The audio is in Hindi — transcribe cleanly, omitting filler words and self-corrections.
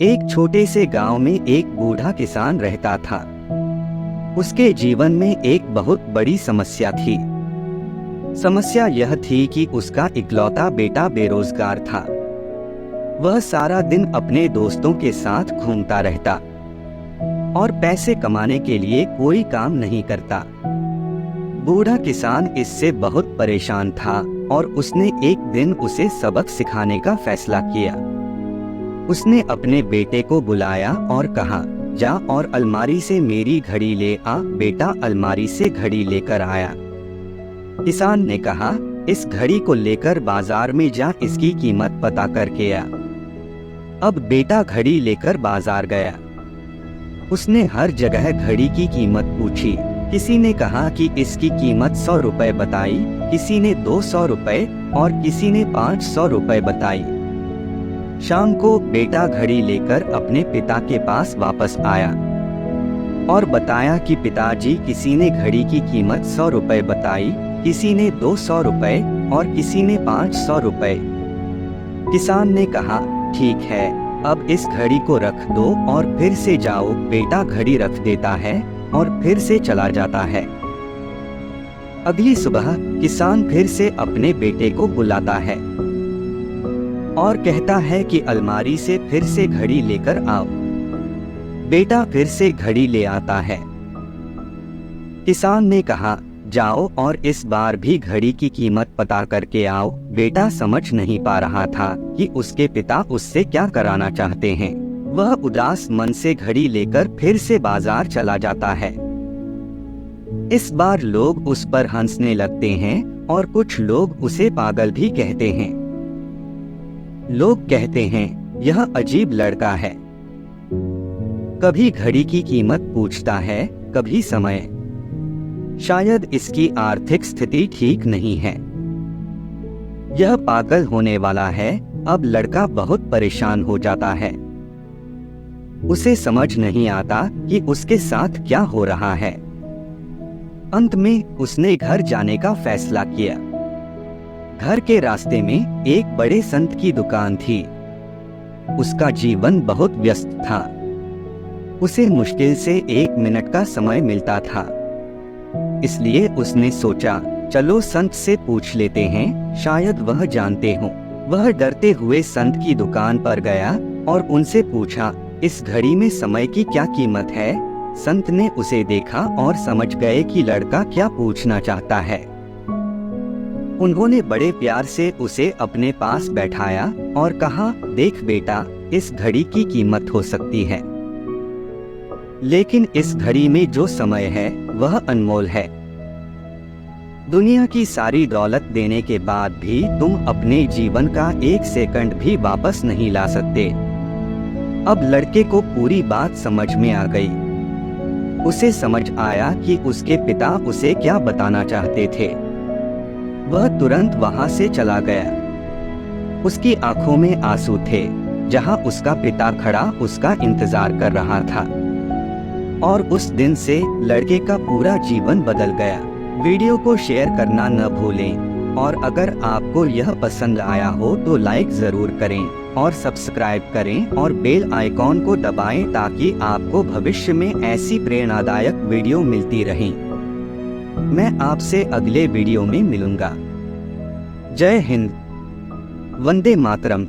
एक छोटे से गांव में एक बूढ़ा किसान रहता था। उसके जीवन में एक बहुत बड़ी समस्या थी। समस्या यह थी कि उसका इकलौता बेटा बेरोजगार था। वह सारा दिन अपने दोस्तों के साथ घूमता रहता और पैसे कमाने के लिए कोई काम नहीं करता। बूढ़ा किसान इससे बहुत परेशान था और उसने एक दिन उसे सबक सिखाने का फैसला किया। उसने अपने बेटे को बुलाया और कहा, जा और अलमारी से मेरी घड़ी ले आ। बेटा अलमारी से घड़ी लेकर आया। किसान ने कहा, इस घड़ी को लेकर बाजार में जा, इसकी कीमत पता करके आ। अब बेटा घड़ी लेकर बाजार गया। उसने हर जगह घड़ी की कीमत पूछी। किसी ने कहा कि इसकी कीमत 100 रुपए बताई, किसी ने 200 रुपए और किसी ने 500 रुपए बताई। शाम को बेटा घड़ी लेकर अपने पिता के पास वापस आया और बताया कि पिताजी, किसी ने घड़ी की कीमत 100 रुपए बताई, किसी ने 200 रुपए और किसी ने 500 रुपए। किसान ने कहा, ठीक है, अब इस घड़ी को रख दो और फिर से जाओ। बेटा घड़ी रख देता है और फिर से चला जाता है। अगली सुबह किसान फिर से अपने बेटे को बुलाता है और कहता है कि अलमारी से फिर से घड़ी लेकर आओ। बेटा फिर से घड़ी ले आता है। किसान ने कहा, जाओ और इस बार भी घड़ी की कीमत पता करके आओ। बेटा समझ नहीं पा रहा था कि उसके पिता उससे क्या कराना चाहते हैं। वह उदास मन से घड़ी लेकर फिर से बाजार चला जाता है। इस बार लोग उस पर हंसने लगते हैं और कुछ लोग उसे पागल भी कहते हैं। लोग कहते हैं, यह अजीब लड़का है, कभी घड़ी की कीमत पूछता है, कभी समय। शायद इसकी आर्थिक स्थिति ठीक नहीं है, यह पागल होने वाला है। अब लड़का बहुत परेशान हो जाता है। उसे समझ नहीं आता कि उसके साथ क्या हो रहा है। अंत में उसने घर जाने का फैसला किया। घर के रास्ते में एक बड़े संत की दुकान थी। उसका जीवन बहुत व्यस्त था। उसे मुश्किल से 1 मिनट का समय मिलता था। इसलिए उसने सोचा, चलो संत से पूछ लेते हैं, शायद वह जानते हों। वह डरते हुए संत की दुकान पर गया और उनसे पूछा, इस घड़ी में समय की क्या कीमत है? संत ने उसे देखा और समझ गए कि लड़का क्या पूछना चाहता है। उन्होंने बड़े प्यार से उसे अपने पास बैठाया और कहा, देख बेटा, इस घड़ी की कीमत हो सकती है, लेकिन इस घड़ी में जो समय है वह अनमोल है। दुनिया की सारी दौलत देने के बाद भी तुम अपने जीवन का 1 सेकंड भी वापस नहीं ला सकते। अब लड़के को पूरी बात समझ में आ गई। उसे समझ आया कि उसके पिता उसे क्या बताना चाहते थे। वह तुरंत वहां से चला गया। उसकी आंखों में आंसू थे। जहां उसका पिता खड़ा उसका इंतजार कर रहा था। और उस दिन से लड़के का पूरा जीवन बदल गया। वीडियो को शेयर करना न भूलें और अगर आपको यह पसंद आया हो तो लाइक जरूर करें और सब्सक्राइब करें और बेल आइकॉन को दबाएं ताकि आपको भविष्य में ऐसी प्रेरणादायक वीडियो मिलती रहें। मैं आपसे अगले वीडियो में मिलूंगा। जय हिंद, वंदे मातरम।